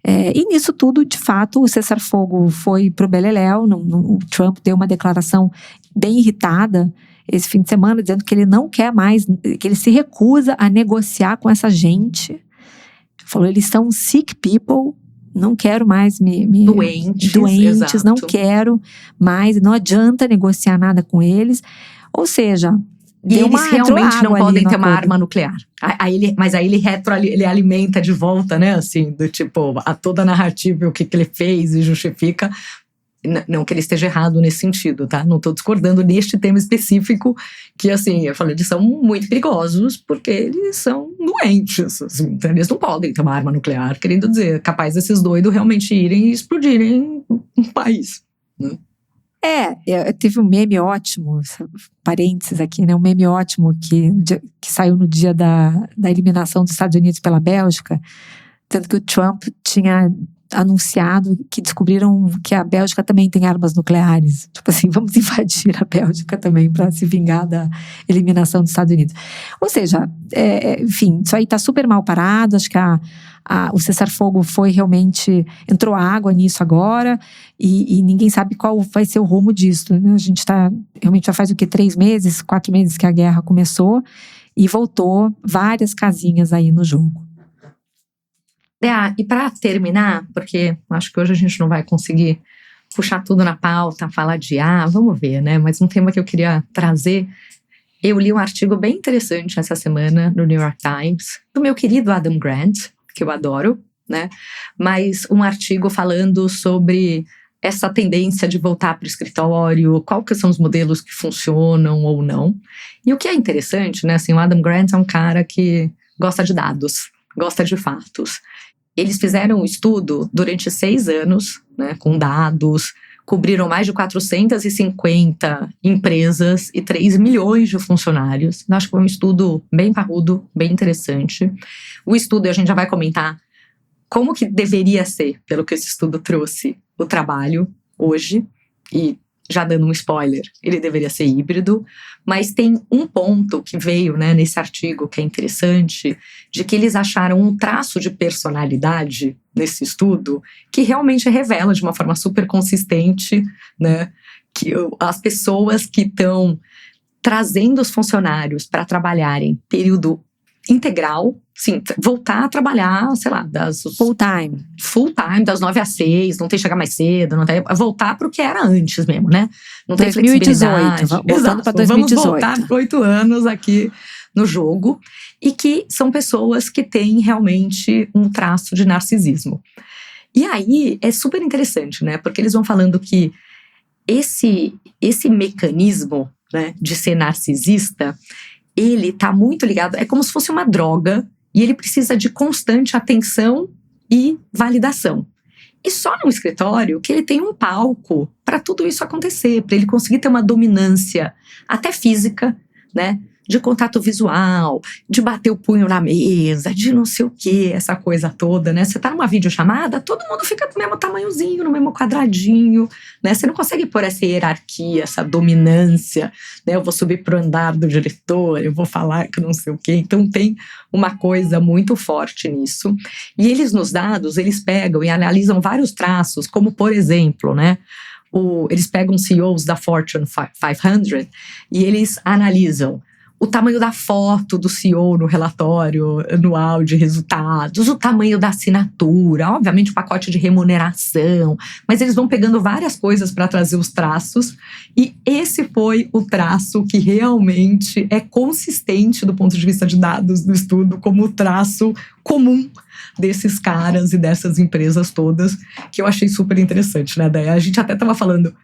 E nisso tudo, de fato, o cessar-fogo foi pro beleléu. O Trump deu uma declaração bem irritada esse fim de semana, dizendo que ele não quer mais, que ele se recusa a negociar com essa gente. Falou, eles são sick people, não quero mais doentes, não quero mais, não adianta negociar nada com eles. Ou seja, e eles realmente não podem ter uma arma nuclear. Mas aí ele alimenta de volta, né? Assim, do tipo, a toda a narrativa, o que ele fez e justifica. Não que ele esteja errado nesse sentido, tá? Não estou discordando neste tema específico, que assim, eu falei, eles são muito perigosos porque eles são doentes, assim, então eles não podem ter uma arma nuclear, querendo dizer, capaz desses doidos realmente irem e explodirem um país, né? Teve um meme ótimo, parênteses aqui, né? Um meme ótimo que saiu no dia da eliminação dos Estados Unidos pela Bélgica, tanto que o Trump tinha anunciado que descobriram que a Bélgica também tem armas nucleares. Tipo assim, vamos invadir a Bélgica também para se vingar da eliminação dos Estados Unidos. Ou seja, enfim, isso aí está super mal parado. Acho que o cessar-fogo foi realmente, entrou água nisso agora e ninguém sabe qual vai ser o rumo disso, né? A gente realmente já faz o quê? 3 meses, 4 meses que a guerra começou e voltou várias casinhas aí no jogo. E para terminar, porque acho que hoje a gente não vai conseguir puxar tudo na pauta, falar de vamos ver, né? Mas um tema que eu queria trazer, eu li um artigo bem interessante essa semana no New York Times, do meu querido Adam Grant, que eu adoro, né? Mas um artigo falando sobre essa tendência de voltar para o escritório, qual que são os modelos que funcionam ou não. E o que é interessante, né? Assim, o Adam Grant é um cara que gosta de dados, gosta de fatos. Eles fizeram um estudo durante 6 anos, né, com dados, cobriram mais de 450 empresas e 3 milhões de funcionários. Acho que foi um estudo bem parrudo, bem interessante. O estudo, a gente já vai comentar como que deveria ser, pelo que esse estudo trouxe, o trabalho hoje. E já dando um spoiler, ele deveria ser híbrido, mas tem um ponto que veio, né, nesse artigo que é interessante, de que eles acharam um traço de personalidade nesse estudo que realmente revela de uma forma super consistente, né, que as pessoas que estão trazendo os funcionários para trabalharem período integral, sim, voltar a trabalhar, sei lá, Full time, das 9 às 6, não tem que chegar mais cedo, não tem, voltar para o que era antes mesmo, né? Não tem 2018, flexibilidade. voltando para 2018. Vamos voltar 8 anos aqui no jogo, e que são pessoas que têm realmente um traço de narcisismo. E aí é super interessante, né? Porque eles vão falando que esse mecanismo, né, de ser narcisista, ele tá muito ligado, é como se fosse uma droga, e ele precisa de constante atenção e validação. E só no escritório que ele tem um palco para tudo isso acontecer, para ele conseguir ter uma dominância até física, né? De contato visual, de bater o punho na mesa, de não sei o que, essa coisa toda, né? Você tá numa videochamada, todo mundo fica do mesmo tamanhozinho, no mesmo quadradinho, né? Você não consegue pôr essa hierarquia, essa dominância, né? Eu vou subir pro andar do diretor, eu vou falar que não sei o que. Então tem uma coisa muito forte nisso. E eles nos dados, eles pegam e analisam vários traços, como por exemplo, né? Eles pegam CEOs da Fortune 500 e eles analisam o tamanho da foto do CEO no relatório anual de resultados, o tamanho da assinatura, obviamente o pacote de remuneração, mas eles vão pegando várias coisas para trazer os traços, e esse foi o traço que realmente é consistente do ponto de vista de dados do estudo como o traço comum desses caras e dessas empresas todas, que eu achei super interessante, né, Daí a gente até estava falando,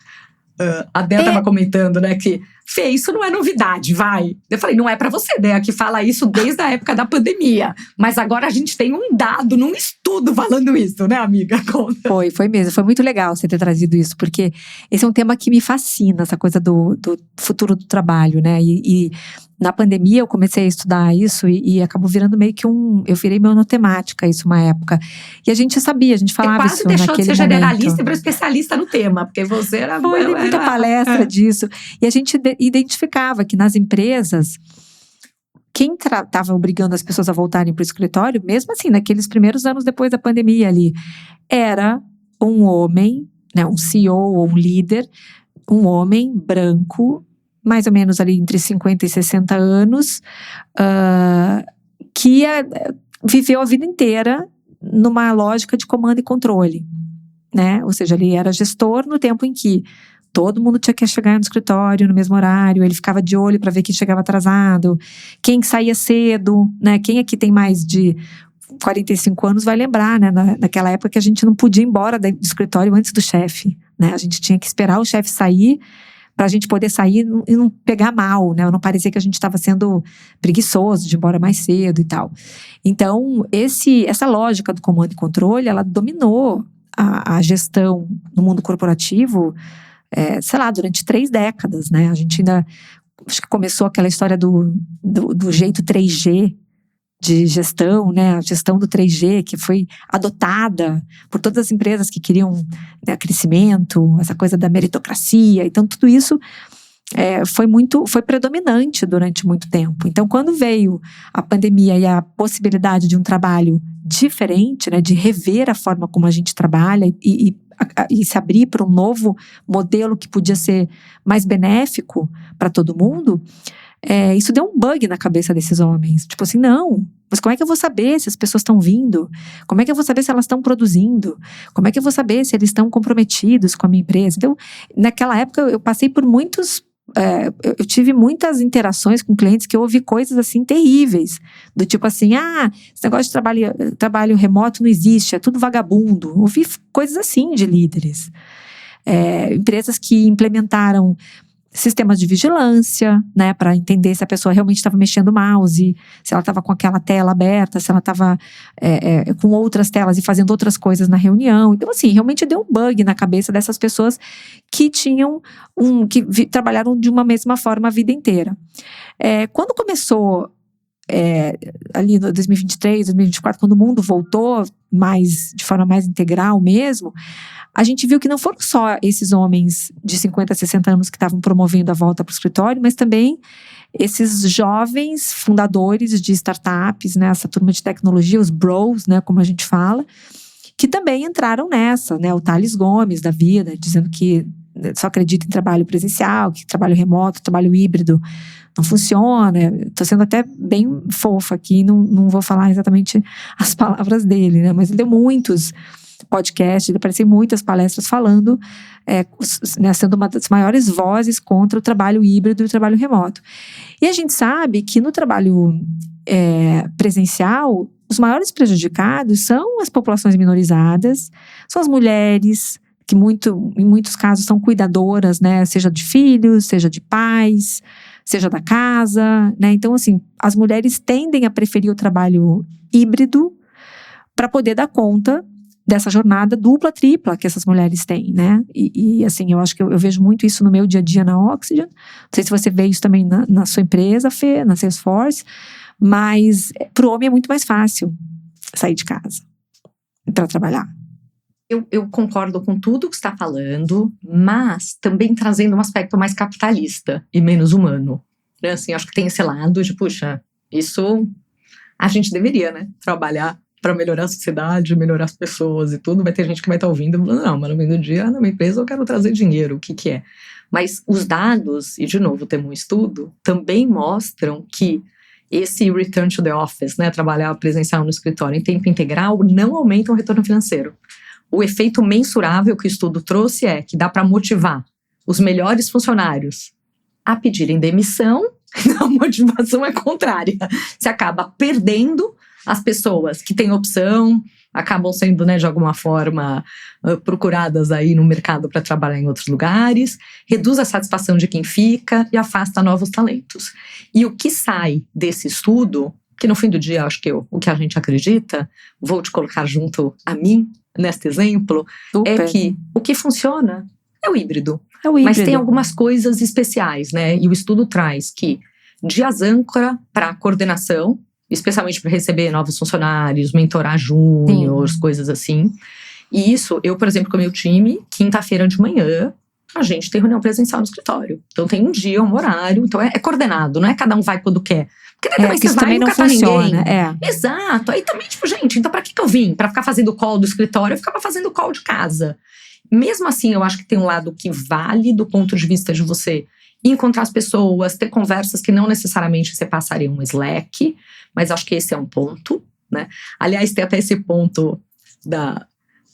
a Dea estava comentando, né, que Fê, isso não é novidade, vai. Eu falei, não é pra você, Dea, que fala isso desde a época da pandemia. Mas agora a gente tem um dado, num estudo falando isso, né, amiga? Conta. Foi mesmo. Foi muito legal você ter trazido isso, porque esse é um tema que me fascina, essa coisa do futuro do trabalho, né? E na pandemia eu comecei a estudar isso e acabou virando meio que eu virei monotemática isso uma época. E a gente sabia, a gente falava isso naquele momento. Quase deixou de ser generalista e para especialista no tema, porque você era... Foi muita palestra disso. E a gente identificava que nas empresas, quem estava obrigando as pessoas a voltarem para o escritório, mesmo assim, naqueles primeiros anos depois da pandemia ali, era um homem, né, um CEO ou um líder, um homem branco, mais ou menos ali entre 50 e 60 anos, que viveu a vida inteira numa lógica de comando e controle, né? Ou seja, ele era gestor no tempo em que todo mundo tinha que chegar no escritório no mesmo horário, ele ficava de olho para ver quem chegava atrasado, quem saía cedo, né? Quem aqui tem mais de 45 anos vai lembrar, né? Naquela época que a gente não podia ir embora do escritório antes do chefe, né? A gente tinha que esperar o chefe sair para a gente poder sair e não pegar mal, né? Não parecer que a gente estava sendo preguiçoso de ir embora mais cedo e tal. Então, essa lógica do comando e controle, ela dominou a gestão no mundo corporativo, sei lá, durante 3 décadas, né? A gente ainda, acho que começou aquela história do jeito 3G de gestão, né? A gestão do 3G, que foi adotada por todas as empresas que queriam, né, crescimento, essa coisa da meritocracia. Então, tudo isso foi predominante durante muito tempo. Então, quando veio a pandemia e a possibilidade de um trabalho diferente, né, de rever a forma como a gente trabalha e se abrir para um novo modelo que podia ser mais benéfico para todo mundo, isso deu um bug na cabeça desses homens. Tipo assim, não, mas como é que eu vou saber se as pessoas estão vindo? Como é que eu vou saber se elas estão produzindo? Como é que eu vou saber se eles estão comprometidos com a minha empresa? Então, naquela época eu passei por muitos... eu tive muitas interações com clientes que eu ouvi coisas assim terríveis, do tipo assim, esse negócio de trabalho remoto não existe, é tudo vagabundo. Ouvi coisas assim de líderes, empresas que implementaram sistemas de vigilância, né, para entender se a pessoa realmente estava mexendo o mouse, se ela estava com aquela tela aberta, se ela estava com outras telas e fazendo outras coisas na reunião. Então, assim, realmente deu um bug na cabeça dessas pessoas que tinham trabalharam de uma mesma forma a vida inteira. Quando começou ali no 2023, 2024, quando o mundo voltou de forma mais integral mesmo, a gente viu que não foram só esses homens de 50 a 60 anos que estavam promovendo a volta para o escritório, mas também esses jovens fundadores de startups, né, essa turma de tecnologia, os bros, né, como a gente fala, que também entraram nessa, né, o Thales Gomes da vida, dizendo que só acredita em trabalho presencial, que trabalho remoto, trabalho híbrido não funciona. Estou sendo até bem fofa aqui, não vou falar exatamente as palavras dele, né? Mas ele deu muitos podcasts, ele apareceu em muitas palestras falando, né, sendo uma das maiores vozes contra o trabalho híbrido e o trabalho remoto. E a gente sabe que no trabalho presencial, os maiores prejudicados são as populações minorizadas, são as mulheres, que em muitos casos são cuidadoras, né, seja de filhos, seja de pais, seja da casa, né? Então, assim, as mulheres tendem a preferir o trabalho híbrido para poder dar conta dessa jornada dupla, tripla que essas mulheres têm, né? E assim, eu acho que eu vejo muito isso no meu dia a dia na Oxygen. Não sei se você vê isso também na sua empresa, Fê, na Salesforce, mas para o homem é muito mais fácil sair de casa para trabalhar. Eu concordo com tudo que você está falando, mas também trazendo um aspecto mais capitalista e menos humano. Né? Assim, acho que tem esse lado de, puxa, isso a gente deveria, né? Trabalhar para melhorar a sociedade, melhorar as pessoas e tudo. Vai ter gente que vai estar ouvindo e falando, não, mas no meio do dia, na minha empresa eu quero trazer dinheiro, o que é? Mas os dados, e de novo temos um estudo, também mostram que esse return to the office, né, trabalhar presencial no escritório em tempo integral, não aumenta o retorno financeiro. O efeito mensurável que o estudo trouxe é que dá para motivar os melhores funcionários a pedirem demissão. A motivação é contrária. Você acaba perdendo as pessoas que têm opção, acabam sendo, né, de alguma forma procuradas aí no mercado para trabalhar em outros lugares, reduz a satisfação de quem fica e afasta novos talentos. E o que sai desse estudo, que no fim do dia acho que o que a gente acredita, vou te colocar junto a mim, neste exemplo, Super. é que o que funciona é o híbrido. É o híbrido. Mas tem algumas coisas especiais, né? E o estudo traz que dias âncora para coordenação, especialmente para receber novos funcionários, mentorar júniors, coisas assim. E isso, eu, por exemplo, com o meu time, quinta-feira de manhã, a gente tem reunião presencial no escritório. Então tem um dia, um horário, então é coordenado, não é cada um vai quando quer. Porque daí também você vai e não catar ninguém. Exato. Aí também, tipo, gente, então pra que eu vim? Pra ficar fazendo call do escritório, eu ficava fazendo call de casa. Mesmo assim, eu acho que tem um lado que vale do ponto de vista de você encontrar as pessoas, ter conversas que não necessariamente você passaria um Slack, mas acho que esse é um ponto, né? Aliás, tem até esse ponto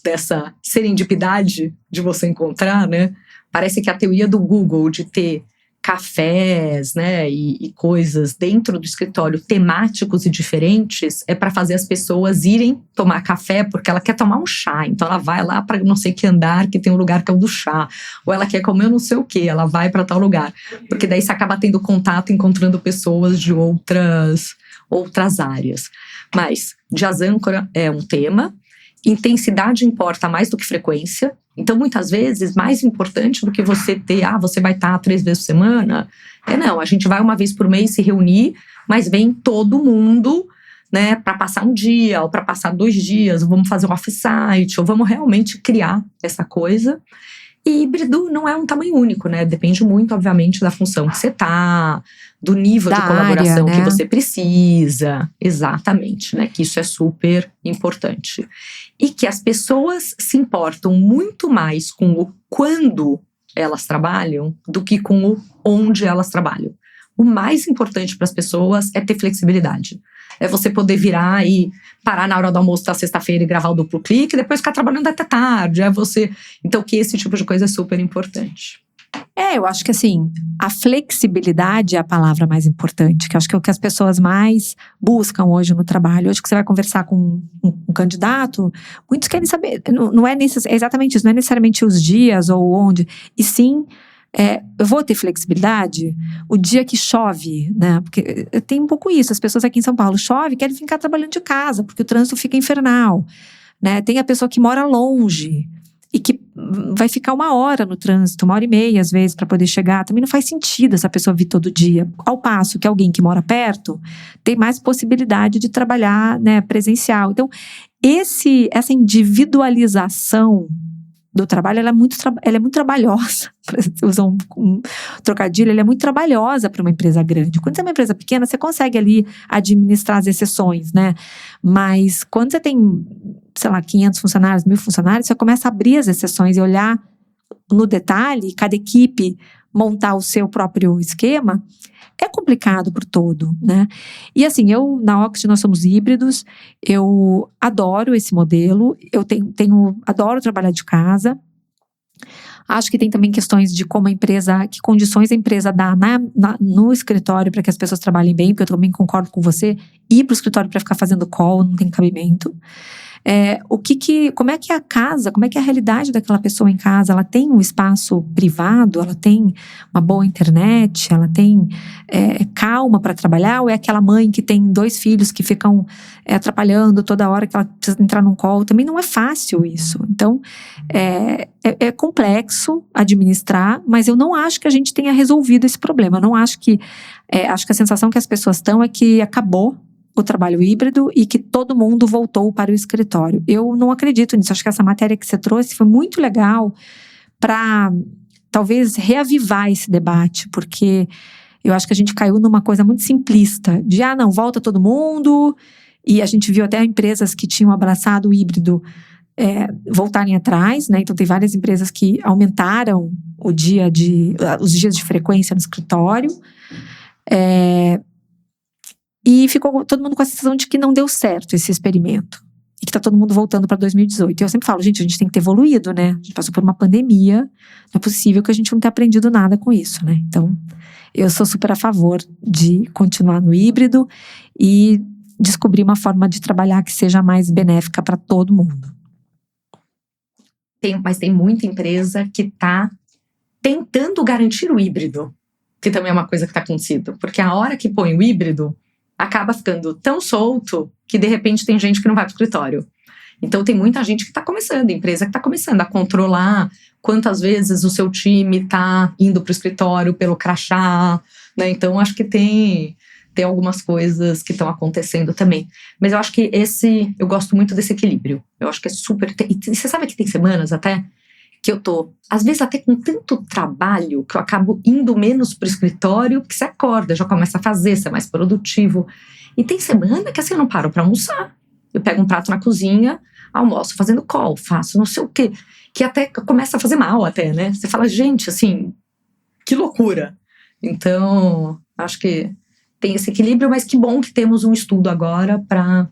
dessa serendipidade de você encontrar, né? Parece que a teoria do Google de ter cafés, né, e coisas dentro do escritório temáticos e diferentes é para fazer as pessoas irem tomar café porque ela quer tomar um chá, então ela vai lá para não sei que andar que tem um lugar que é o do chá, ou ela quer comer não sei o que, ela vai para tal lugar, porque daí você acaba tendo contato, encontrando pessoas de outras áreas. Mas dias âncora é um tema, intensidade importa mais do que frequência. Então, muitas vezes, mais importante do que você ter, você vai estar 3 vezes por semana, não, a gente vai uma vez por mês se reunir, mas vem todo mundo, né, para passar um dia, ou para passar 2 dias, ou vamos fazer um off-site, ou vamos realmente criar essa coisa. E híbrido não é um tamanho único, né, depende muito, obviamente, da função que você tá, do nível de colaboração área, né, que você precisa, exatamente, né, que isso é super importante. E que as pessoas se importam muito mais com o quando elas trabalham do que com o onde elas trabalham. O mais importante para as pessoas é ter flexibilidade. É você poder virar e parar na hora do almoço da sexta-feira e gravar o duplo clique e depois ficar trabalhando até tarde. Então, que esse tipo de coisa é super importante. Eu acho que assim, a flexibilidade é a palavra mais importante, que eu acho que é o que as pessoas mais buscam hoje no trabalho. Hoje que você vai conversar com um candidato, muitos querem saber, não é exatamente isso, não é necessariamente os dias ou onde, e sim, eu vou ter flexibilidade o dia que chove, né? Porque tem um pouco isso, as pessoas aqui em São Paulo chove, querem ficar trabalhando de casa, porque o trânsito fica infernal, né? Tem a pessoa que mora longe e que vai ficar 1 hora no trânsito, 1h30 às vezes para poder chegar. Também não faz sentido essa pessoa vir todo dia. Ao passo que alguém que mora perto tem mais possibilidade de trabalhar, né, presencial. Então, essa individualização do trabalho, ela é muito trabalhosa. Para usar um trocadilho, ela é muito trabalhosa para uma empresa grande. Quando você é uma empresa pequena, você consegue ali administrar as exceções, né? Mas quando você tem, sei lá, 500 funcionários, 1.000 funcionários, você começa a abrir as exceções e olhar no detalhe, cada equipe montar o seu próprio esquema, é complicado por todo, né? E assim, na Oxy nós somos híbridos, eu adoro esse modelo, eu adoro trabalhar de casa. Acho que tem também questões de como que condições a empresa dá no escritório para que as pessoas trabalhem bem, porque eu também concordo com você, ir para o escritório para ficar fazendo call não tem cabimento. Como é que é a casa, como é que é a realidade daquela pessoa em casa? Ela tem um espaço privado, ela tem uma boa internet, ela tem calma para trabalhar, ou é aquela mãe que tem 2 filhos que ficam atrapalhando toda hora que ela precisa entrar num call? Também não é fácil isso. Então, é complexo administrar, mas eu não acho que a gente tenha resolvido esse problema. Eu não acho que a sensação que as pessoas estão é que acabou o trabalho híbrido e que todo mundo voltou para o escritório. Eu não acredito nisso. Acho que essa matéria que você trouxe foi muito legal para talvez reavivar esse debate, porque eu acho que a gente caiu numa coisa muito simplista de, não, volta todo mundo, e a gente viu até empresas que tinham abraçado o híbrido voltarem atrás, né? Então tem várias empresas que aumentaram os dias de frequência no escritório, e ficou todo mundo com a sensação de que não deu certo esse experimento. E que tá todo mundo voltando para 2018. E eu sempre falo, gente, a gente tem que ter evoluído, né? A gente passou por uma pandemia. Não é possível que a gente não tenha aprendido nada com isso, né? Então, eu sou super a favor de continuar no híbrido e descobrir uma forma de trabalhar que seja mais benéfica para todo mundo. Mas tem muita empresa que tá tentando garantir o híbrido. Que também é uma coisa que tá acontecendo. Porque a hora que põe o híbrido, acaba ficando tão solto que de repente tem gente que não vai para o escritório. Então tem muita gente que está começando, empresa que está começando a controlar quantas vezes o seu time está indo para o escritório pelo crachá, né? Então acho que tem algumas coisas que estão acontecendo também. Mas eu acho que eu gosto muito desse equilíbrio. Eu acho que é super... E você sabe que tem semanas até que eu tô, às vezes até com tanto trabalho, que eu acabo indo menos pro escritório, porque você acorda, já começa a fazer, você é mais produtivo. E tem semana que assim, eu não paro pra almoçar. Eu pego um prato na cozinha, almoço fazendo call, faço não sei o quê, que até começa a fazer mal até, né? Você fala, gente, assim, que loucura. Então, acho que tem esse equilíbrio, mas que bom que temos um estudo agora pra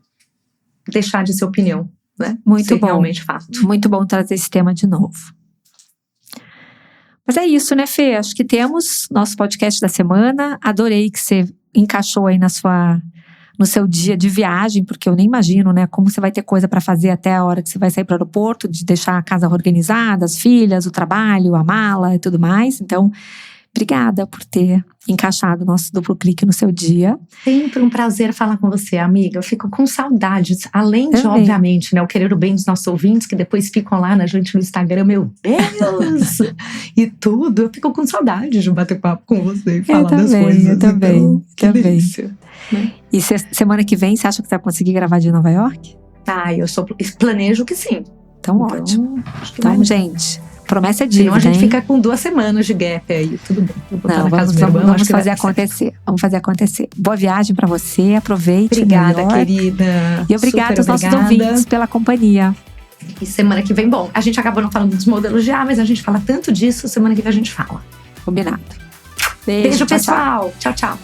deixar de ser opinião, né? Muito ser bom. Realmente fato. Muito bom trazer esse tema de novo. Mas é isso, né, Fê? Acho que temos nosso podcast da semana. Adorei que você encaixou aí no seu dia de viagem, porque eu nem imagino, né, como você vai ter coisa para fazer até a hora que você vai sair para o aeroporto, de deixar a casa organizada, as filhas, o trabalho, a mala e tudo mais. Então, obrigada por ter encaixado o nosso duplo clique no seu dia. Sempre um prazer falar com você, amiga. Eu fico com saudades, além de, obviamente, né, eu querer o bem dos nossos ouvintes, que depois ficam lá na gente no Instagram, meu Deus! E tudo, eu fico com saudade de bater papo com você e falar das coisas. Eu também, então, que também. delícia, né? E semana que vem, você acha que você vai conseguir gravar de Nova York? Planejo que sim. Então ótimo. Então, gente, promessa é dívida, senão a gente fica com 2 semanas de gap aí, tudo bem. Não, vamos fazer acontecer. Vamos fazer acontecer. Boa viagem pra você, aproveite. Obrigada, querida. E obrigada aos nossos ouvintes pela companhia. E semana que vem, bom, a gente acabou não falando dos modelos de ar, mas a gente fala tanto disso, semana que vem a gente fala. Combinado. Beijo pessoal. Tchau, tchau.